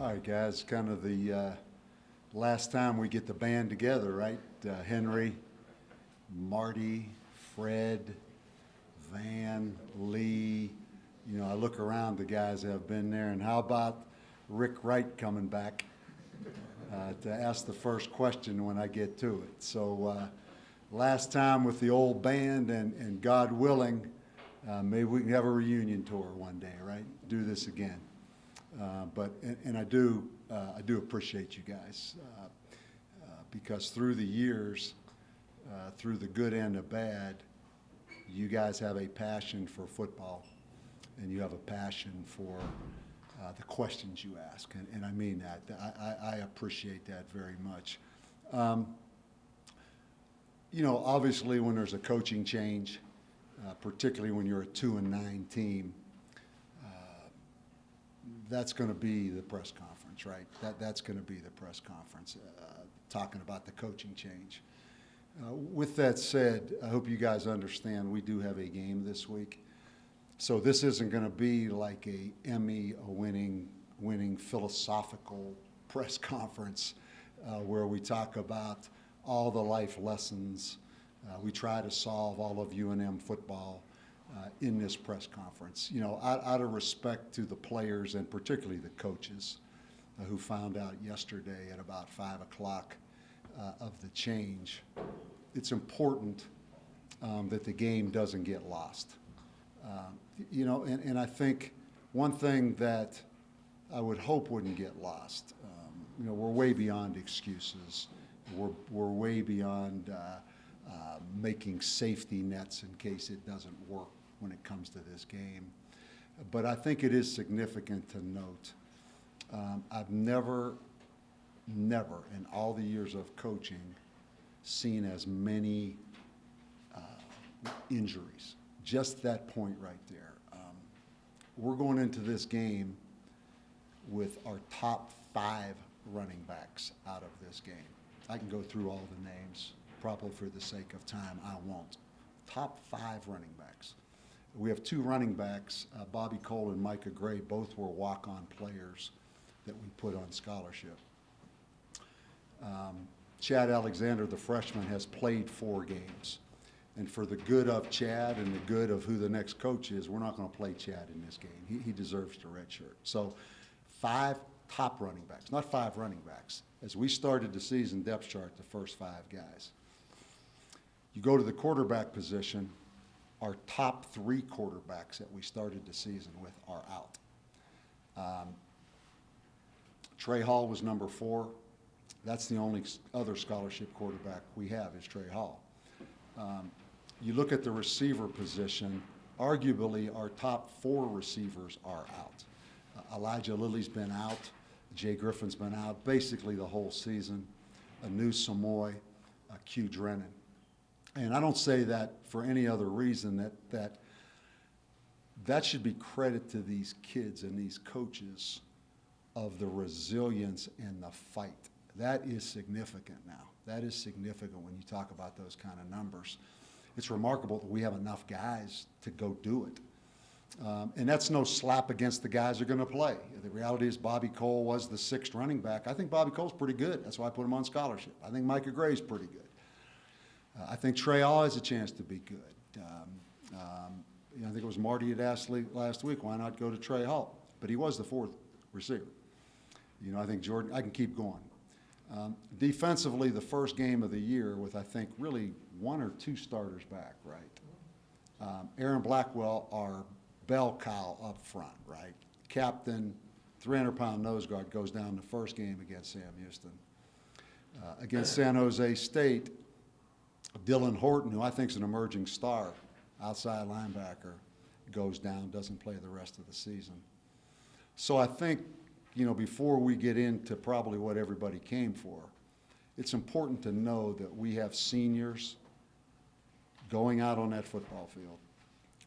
All right, guys, kind of the last time we get the band together, right? Henry, Marty, Fred, Van, Lee. You know, I look around, the guys that have been there, and how about Rick Wright coming back to ask the first question when I get to it. So last time with the old band, and God willing, maybe we can have a reunion tour one day, right? Do this again. And I do appreciate you guys because through the years, through the good and the bad, you guys have a passion for football, and you have a passion for the questions you ask, and I mean that. I appreciate that very much. You know, obviously, when there's a coaching change, particularly when you're a 2-9 team, that's going to be the press conference, right? That's going to be the press conference, talking about the coaching change. With that said, I hope you guys understand we do have a game this week. So this isn't going to be like a Emmy winning philosophical press conference where we talk about all the life lessons. We try to solve all of UNM football in this press conference. You know, out of respect to the players and particularly the coaches who found out yesterday at about 5 o'clock of the change, it's important that the game doesn't get lost. You know, and I think one thing that I would hope wouldn't get lost, you know, we're way beyond excuses. We're way beyond making safety nets in case it doesn't work when it comes to this game. But I think it is significant to note, I've never in all the years of coaching seen as many injuries. Just that point right there. We're going into this game with our top 5 running backs out of this game. I can go through all the names. Probably for the sake of time, I won't. Top 5 running backs. We have 2 running backs, Bobby Cole and Micah Gray. Both were walk-on players that we put on scholarship. Chad Alexander, the freshman, has played 4 games. And for the good of Chad and the good of who the next coach is, we're not going to play Chad in this game. He deserves to redshirt. So 5 top running backs, not 5 running backs. As we started the season depth chart, the first 5 guys. You go to the quarterback position, our top 3 quarterbacks that we started the season with are out. Trey Hall was number 4. That's the only other scholarship quarterback we have is Trey Hall. You look at the receiver position, arguably our top 4 receivers are out. Elijah Lilly's been out. Jay Griffin's been out basically the whole season. Anu Samoy, Q Drennan. And I don't say that for any other reason that should be credit to these kids and these coaches of the resilience and the fight. That is significant now. That is significant when you talk about those kind of numbers. It's remarkable that we have enough guys to go do it. And that's no slap against the guys who are going to play. The reality is Bobby Cole was the 6th running back. I think Bobby Cole's pretty good. That's why I put him on scholarship. I think Micah Gray's pretty good. I think Trey Hall has a chance to be good. You know, I think it was Marty had asked last week, why not go to Trey Hall? But he was the 4th receiver. You know, I think Jordan, I can keep going. Defensively, the first game of the year with, I think, really 1 or 2 starters back, right? Aaron Blackwell, our bell cow up front, right? Captain, 300-pound nose guard, goes down the first game against Sam Houston. Against San Jose State, Dylan Horton, who I think is an emerging star, outside linebacker, goes down, doesn't play the rest of the season. So I think, you know, before we get into probably what everybody came for, it's important to know that we have seniors going out on that football field.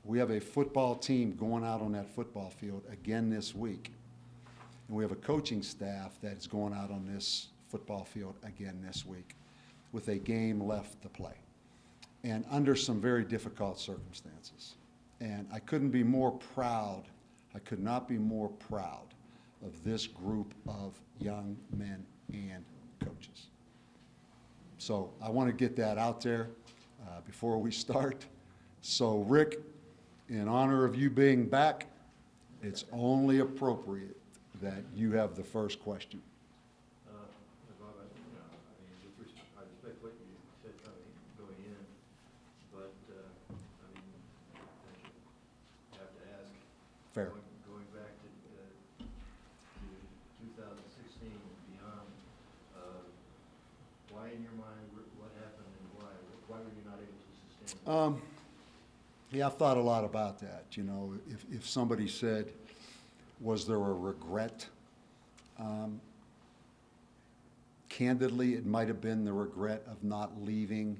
We have a football team going out on that football field again this week. And we have a coaching staff that is going out on this football field again this week with a game left to play and under some very difficult circumstances. And I couldn't be more proud, I could not be more proud of this group of young men and coaches. So I want to get that out there before we start. So Rick, in honor of you being back, it's only appropriate that you have the first question. Bob, I respect what you said going in, but, I have to ask. Fair. Going back to 2016 and beyond, why in your mind, what happened and why were you not able to sustain it? Yeah, I've thought a lot about that. You know, if somebody said, was there a regret? Candidly, it might have been the regret of not leaving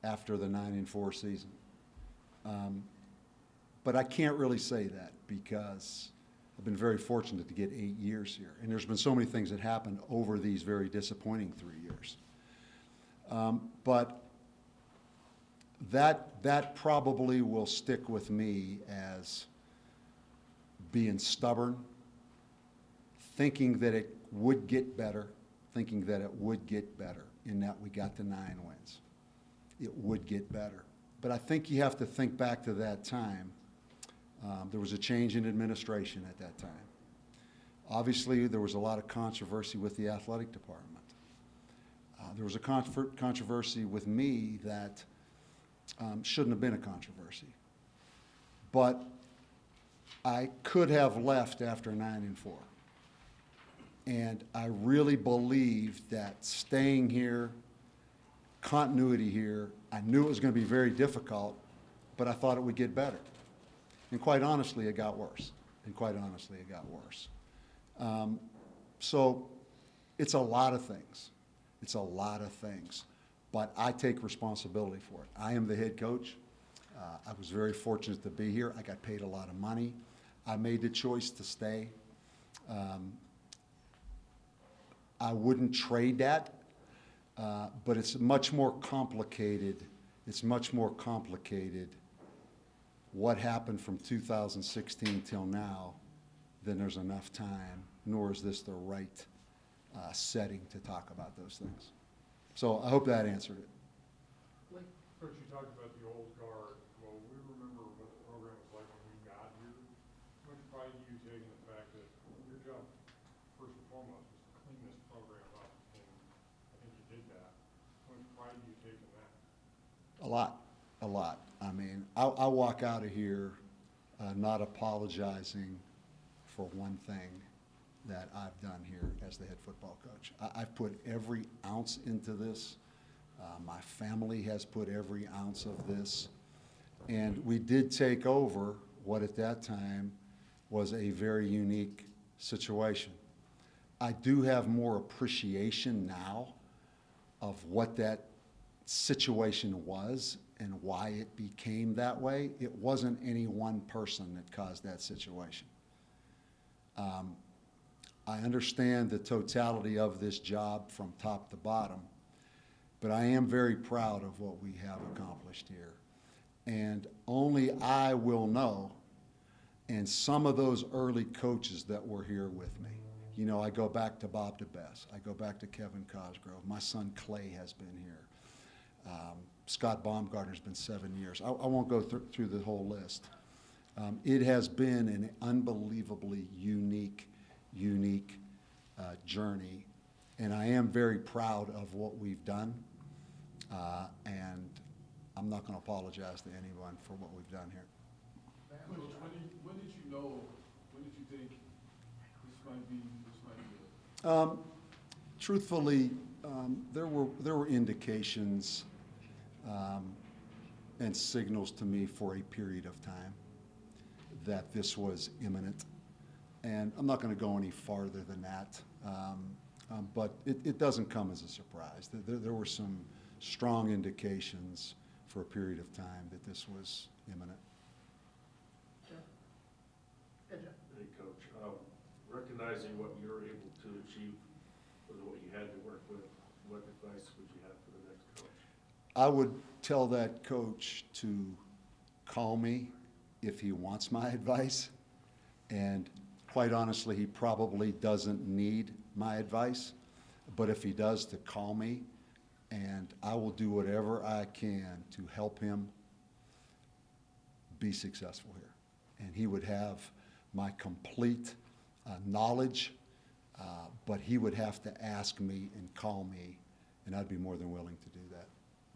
after the 9-4 season. But I can't really say that because I've been very fortunate to get 8 years here. And there's been so many things that happened over these very disappointing 3 years. But that probably will stick with me as being stubborn, thinking that it would get better, in that we got the 9 wins. It would get better. But I think you have to think back to that time. There was a change in administration at that time. Obviously, there was a lot of controversy with the athletic department. There was a controversy with me that shouldn't have been a controversy. But I could have left after 9-4. And I really believed that staying here, continuity here, I knew it was going to be very difficult, but I thought it would get better. And quite honestly, it got worse. So it's a lot of things. But I take responsibility for it. I am the head coach. I was very fortunate to be here. I got paid a lot of money. I made the choice to stay. I wouldn't trade that, but it's much more complicated. What happened from 2016 till now than there's enough time, nor is this the right setting to talk about those things. So I hope that answered it. Coach, you talked about the old guard. Well, we remember what the program was like when we got here. How much pride do you take in the fact that your job, first and foremost, was to clean this program up, and I think you did that. How much pride do you take in that? A lot. I mean, I walk out of here not apologizing for one thing that I've done here as the head football coach. I've put every ounce into this. My family has put every ounce of this. And we did take over what at that time was a very unique situation. I do have more appreciation now of what that situation was and why it became that way. It wasn't any one person that caused that situation. I understand the totality of this job from top to bottom, but I am very proud of what we have accomplished here. And only I will know, and some of those early coaches that were here with me. You know, I go back to Bob DeBess. I go back to Kevin Cosgrove. My son Clay has been here. Scott Baumgartner's been 7 years. I won't go through the whole list. It has been an unbelievably unique journey, and I am very proud of what we've done, and I'm not going to apologize to anyone for what we've done here. When did you know, when did you think this might be it? Truthfully, there were indications and signals to me for a period of time that this was imminent. And I'm not going to go any farther than that, but it doesn't come as a surprise. There were some strong indications for a period of time that this was imminent. Hey, Coach, recognizing what you were able to achieve with what you had to work with, what advice would you have for the next coach? I would tell that coach to call me if he wants my advice, and Quite honestly, he probably doesn't need my advice, but if he does, to call me, and I will do whatever I can to help him be successful here. And he would have my complete knowledge, but he would have to ask me and call me, and I'd be more than willing to do that.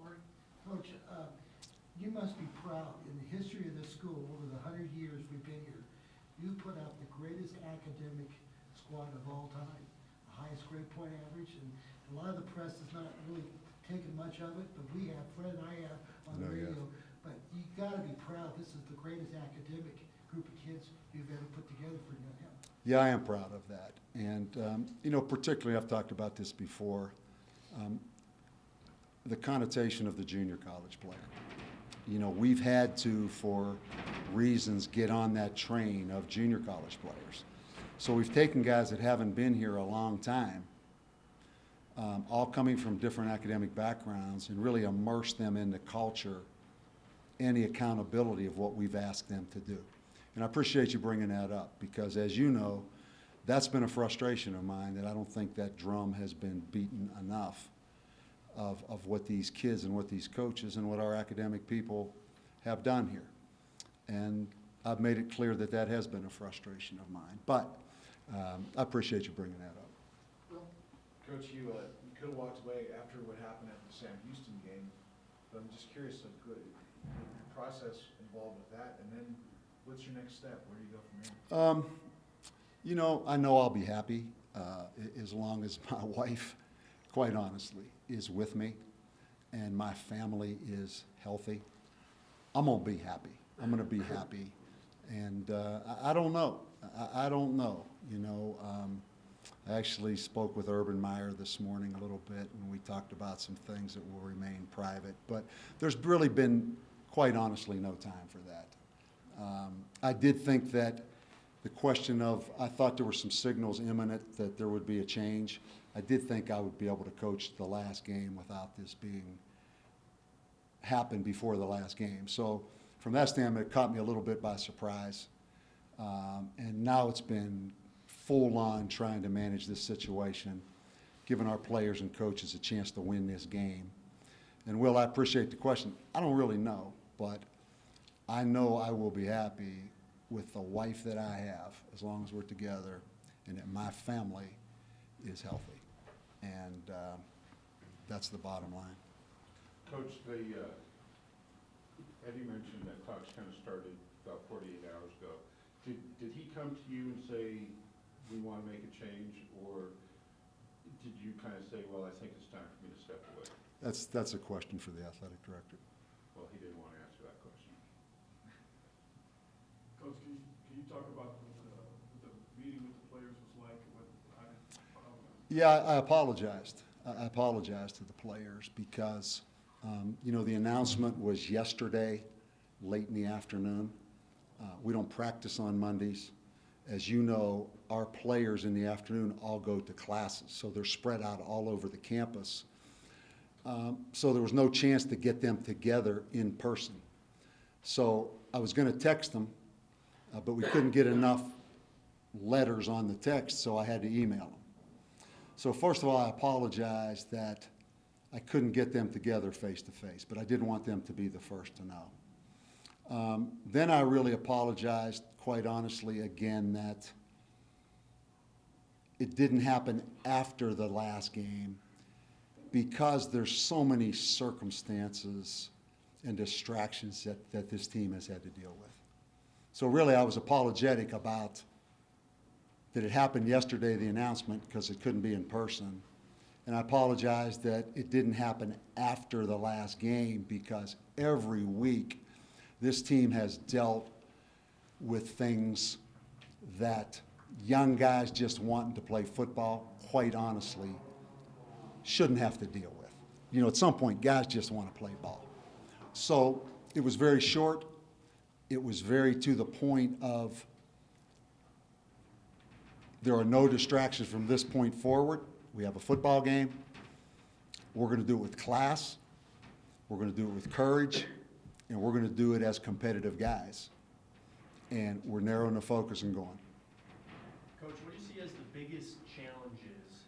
Mark, Coach, you must be proud. In the history of this school, over the 100 years we've been here, you put out the greatest academic squad of all time, the highest grade point average, and a lot of the press has not really taken much of it, but we have, Fred and I have on the No, yeah. radio. But you gotta be proud, this is the greatest academic group of kids you've ever put together for him. Yeah, I am proud of that. And, you know, particularly, I've talked about this before, the connotation of the junior college player. You know, we've had to, for reasons, get on that train of junior college players. So we've taken guys that haven't been here a long time, all coming from different academic backgrounds, and really immerse them in the culture and the accountability of what we've asked them to do. And I appreciate you bringing that up, because as you know, that's been a frustration of mine, that I don't think that drum has been beaten enough of what these kids and what these coaches and what our academic people have done here. And I've made it clear that that has been a frustration of mine. But I appreciate you bringing that up. Coach, you could have walked away after what happened at the Sam Houston game, but I'm just curious, like, the process involved with that, and then what's your next step? Where do you go from here? You know I'll be happy as long as my wife, quite honestly, is with me and my family is healthy. I'm gonna be happy. I'm gonna be happy. And I don't know. I don't know. You know, I actually spoke with Urban Meyer this morning a little bit, and we talked about some things that will remain private. But there's really been, quite honestly, no time for that. I did think that the question of, I thought there were some signals imminent that there would be a change. I did think I would be able to coach the last game without this being happened before the last game. So from that standpoint, it caught me a little bit by surprise. And now it's been full on trying to manage this situation, giving our players and coaches a chance to win this game. And Will, I appreciate the question. I don't really know, but I know I will be happy with the wife that I have, as long as we're together, and that my family is healthy. And that's the bottom line. Coach, Eddie mentioned that talks kind of started about 48 hours ago. Did he come to you and say, we want to make a change, or did you kind of say, well, I think it's time for me to step away? That's a question for the athletic director. Well, he didn't want to answer that question. Coach, can you talk about what the meeting with the players was like? Yeah, I apologized. I apologized to the players because, you know, the announcement was yesterday, late in the afternoon. We don't practice on Mondays. As you know, our players in the afternoon all go to classes, so they're spread out all over the campus. So there was no chance to get them together in person. So I was going to text them, but we couldn't get enough letters on the text, so I had to email them. So first of all, I apologized that I couldn't get them together face to face, but I didn't want them to be the first to know. Then I really apologized, quite honestly, again, that it didn't happen after the last game because there's so many circumstances and distractions that this team has had to deal with. So really, I was apologetic about that it happened yesterday, the announcement, because it couldn't be in person. And I apologize that it didn't happen after the last game because every week this team has dealt with things that young guys just wanting to play football, quite honestly, shouldn't have to deal with. You know, at some point, guys just want to play ball. So it was very short. It was very to the point of there are no distractions from this point forward. We have a football game. We're going to do it with class. We're going to do it with courage. And we're going to do it as competitive guys. And we're narrowing the focus and going. Coach, what do you see as the biggest challenges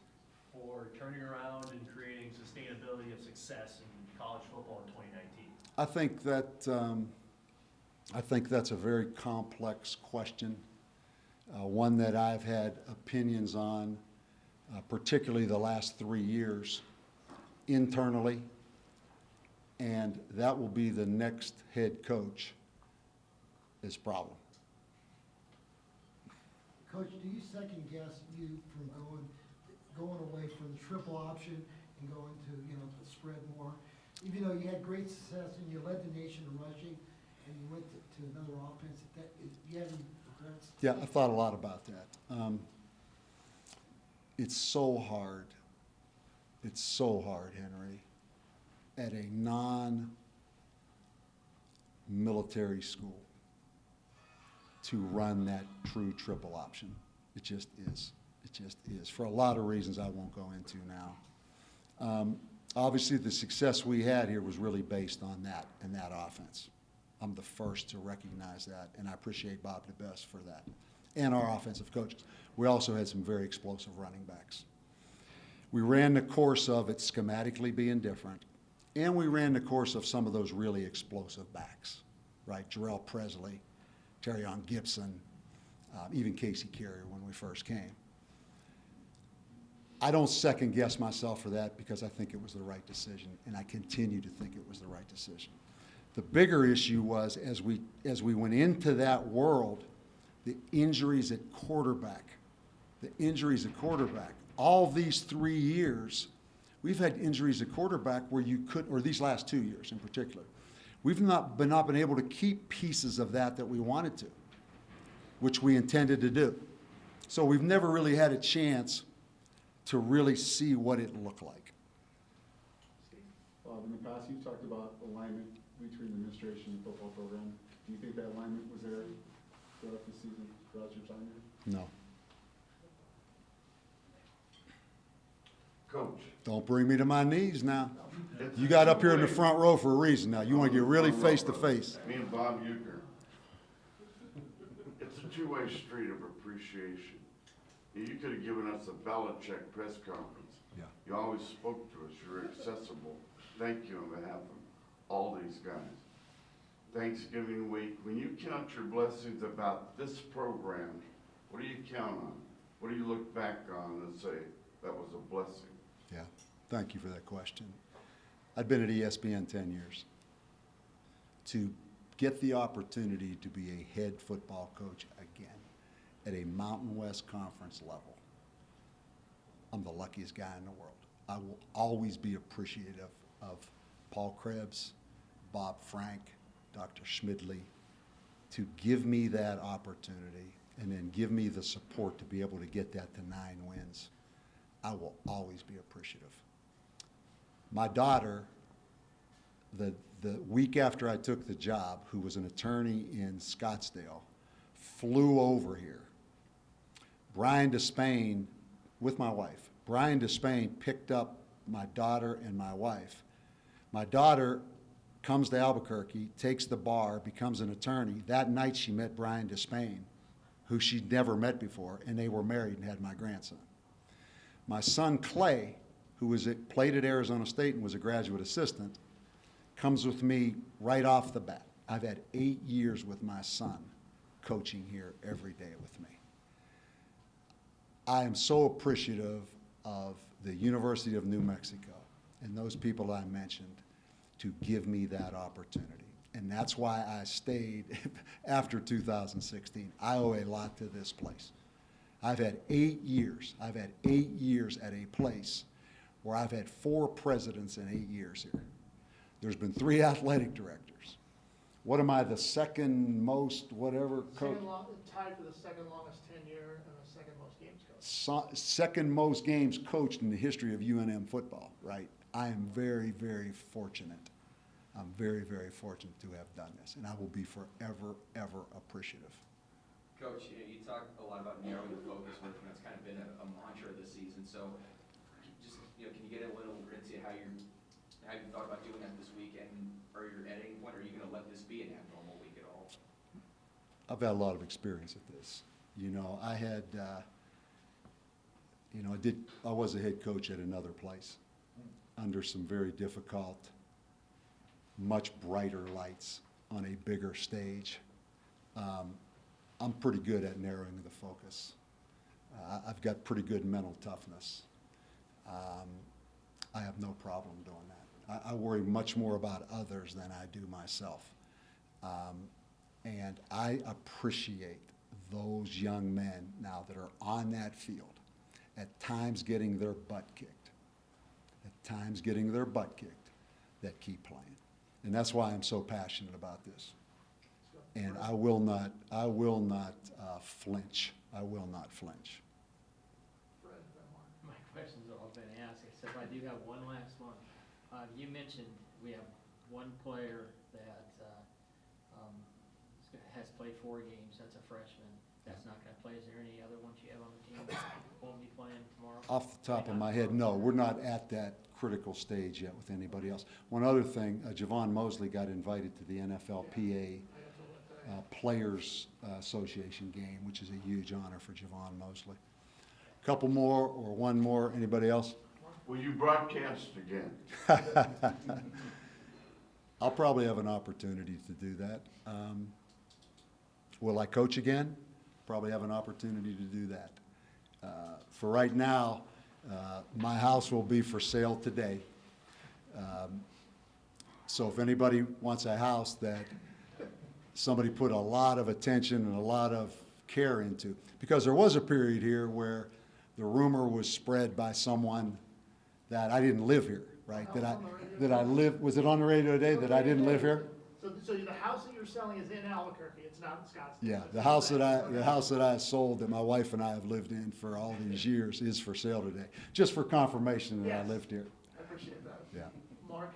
for turning around and creating sustainability of success in college football in 2019? I think that's a very complex question, one that I've had opinions on, particularly the last 3 years internally, and that will be the next head coach is problem. Coach, do you second guess you from going away from the triple option and going to, the spread more? Even though you had great success and you led the nation in rushing and you went to another offense, you have any regrets? Yeah, I thought a lot about that. It's so hard. It's so hard, Henry, at a non-military school to run that true triple option. It just is. It just is. For a lot of reasons I won't go into now. Obviously, the success we had here was really based on that and that offense. I'm the first to recognize that, and I appreciate Bob DeBest for that, and our offensive coaches. We also had some very explosive running backs. We ran the course of it schematically being different, and we ran the course of some of those really explosive backs, right? Jarrell Presley, Terrion Gibson, even Casey Carrier when we first came. I don't second guess myself for that because I think it was the right decision, and I continue to think it was the right decision. The bigger issue was as we went into that world, the injuries at quarterback, all these 3 years, we've had injuries at quarterback where you couldn't, or these last 2 years in particular, we've not been able to keep pieces of that we wanted to, which we intended to do. So we've never really had a chance to really see what it looked like. Bob, in the past, you've talked about alignment between the administration and football program. Do you think that alignment was there throughout the season, throughout your time here? No. Coach. Don't bring me to my knees now. You got up here in the front row for a reason now. You want to get really face to face. Me and Bob Uecker. It's a two-way street of appreciation. You could have given us a Belichick press conference. Yeah. You always spoke to us. You were accessible. Thank you on behalf of all these guys. Thanksgiving week, when you count your blessings about this program, what do you count on? What do you look back on and say, that was a blessing? Yeah, thank you for that question. I'd been at ESPN 10 years. To get the opportunity to be a head football coach again at a Mountain West Conference level, I'm the luckiest guy in the world. I will always be appreciative of Paul Krebs, Bob Frank, Dr. Schmidley, to give me that opportunity and then give me the support to be able to get that to 9 wins. I will always be appreciative. My daughter, the week after I took the job, who was an attorney in Scottsdale, flew over here. Brian Despain, with my wife, Brian Despain picked up my daughter and my wife. My daughter comes to Albuquerque, takes the bar, becomes an attorney. That night she met Brian Despain, who she'd never met before, and they were married and had my grandson. My son Clay, who played at Arizona State and was a graduate assistant, comes with me right off the bat. I've had 8 years with my son coaching here every day with me. I am so appreciative of the University of New Mexico and those people I mentioned to give me that opportunity. And that's why I stayed after 2016. I owe a lot to this place. I've had 8 years. I've had 8 years at a place where I've had 4 presidents in 8 years here. There's been 3 athletic directors. What am I, the second most whatever coach? Tied for the second longest tenure and the second most games coached. Second most games coached in the history of UNM football, right? I am very, very fortunate. I'm very, very fortunate to have done this, and I will be forever, ever appreciative. Coach, you talk a lot about narrowing the focus with, and that's kind of been a mantra this season. So, just can you get a little into how you thought about doing that this week, and are you at any point are you going to let this be an abnormal week at all? I've had a lot of experience at this. You know, I had You know, I was a head coach at another place under some very difficult, much brighter lights on a bigger stage. I'm pretty good at narrowing the focus. I've got pretty good mental toughness. I have no problem doing that. I worry much more about others than I do myself. And I appreciate those young men now that are on that field, at times getting their butt kicked, that keep playing. And that's why I'm so passionate about this. And I will not flinch. I will not flinch. Fred, then Mark. My questions have all been asked, except I do have one last one. You mentioned we have one player that has played 4 games, that's a freshman, that's not gonna play. Is there any other ones you have on the team that won't be playing tomorrow? Off the top of my head, no, we're not at that critical stage yet with anybody else. One other thing, Javon Mosley got invited to the NFLPA Players Association game, which is a huge honor for Javon Mosley. Couple more or one more, anybody else? Will you broadcast again? I'll probably have an opportunity to do that. Will I coach again? Probably have an opportunity to do that. For right now, my house will be for sale today. So if anybody wants a house that somebody put a lot of attention and a lot of care into, because there was a period here where the rumor was spread by someone that I didn't live here, right? That I live, was it on the radio today that I didn't live here? So the house that you're selling is in Albuquerque, it's not in Scottsdale? Yeah, the house that I sold, that my wife and I have lived in for all these years, is for sale today, just for confirmation that I Yes. lived here. I appreciate that. Yeah. Mark?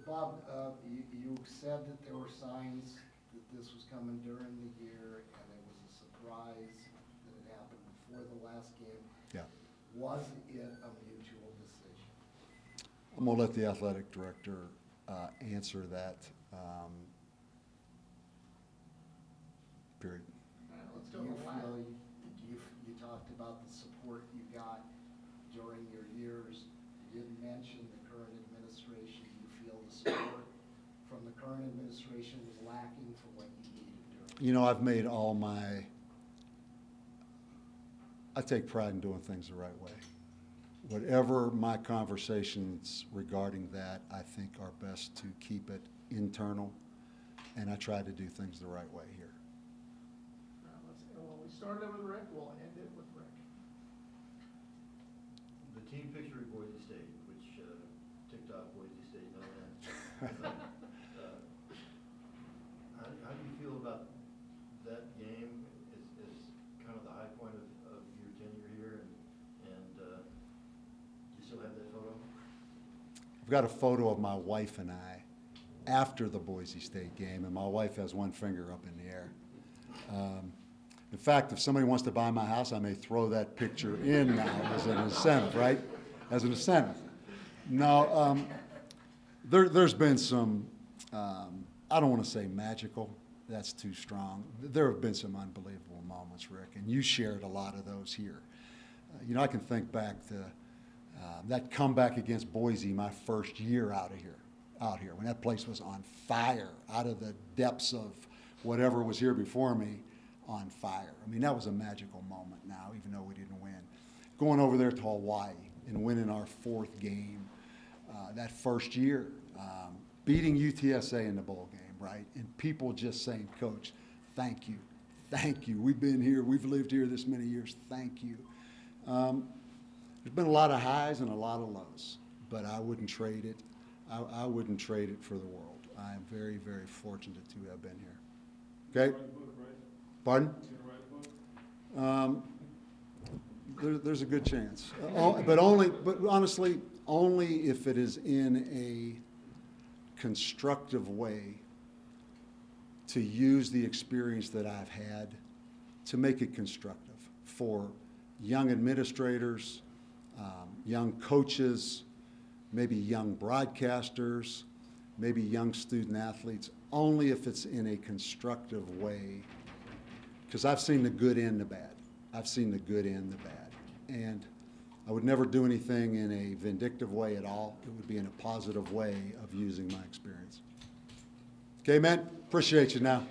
Bob, you said that there were signs that this was coming during the year, and it was a surprise that it happened before the last game. Yeah. Was it a mutual decision? I'm gonna let the athletic director answer that, period. All right, let's Do go you with Wyatt. feel, you talked about the support you got during your years. You didn't mention the current administration. Do you feel the support from the current administration was lacking for what you needed during? You know, I've made I take pride in doing things the right way. Whatever my conversations regarding that, I think are best to keep it internal, and I try to do things the right way here. Well, we started it with Rick, we'll end it with Rick. The team picture at Boise State, which ticked off Boise State, no end. How do you feel about that game as kind of the high point of your tenure here, and you still have that photo? I've got a photo of my wife and I after the Boise State game, and my wife has one finger up in the air. In fact, if somebody wants to buy my house, I may throw that picture in now as an incentive, right? As an incentive. No, there's been some, I don't want to say magical, that's too strong. There have been some unbelievable moments, Rick, and you shared a lot of those here. You know, I can think back to that comeback against Boise my first year out here, when that place was on fire, out of the depths of whatever was here before me, on fire. I mean, that was a magical moment now, even though we didn't win. Going over there to Hawaii and winning our 4th game that first year, beating UTSA in the bowl game, right? And people just saying, Coach, thank you, thank you. We've been here, we've lived here this many years, thank you. There's been a lot of highs and a lot of lows, but I wouldn't trade it. I wouldn't trade it for the world. I am very, very fortunate to have been here. Okay? Pardon? There's a good chance. But honestly, only if it is in a constructive way to use the experience that I've had to make it constructive for young administrators, young coaches, maybe young broadcasters, maybe young student athletes, only if it's in a constructive way. Because I've seen the good and the bad. I've seen the good and the bad. And I would never do anything in a vindictive way at all. It would be in a positive way of using my experience. Okay, man, appreciate you now.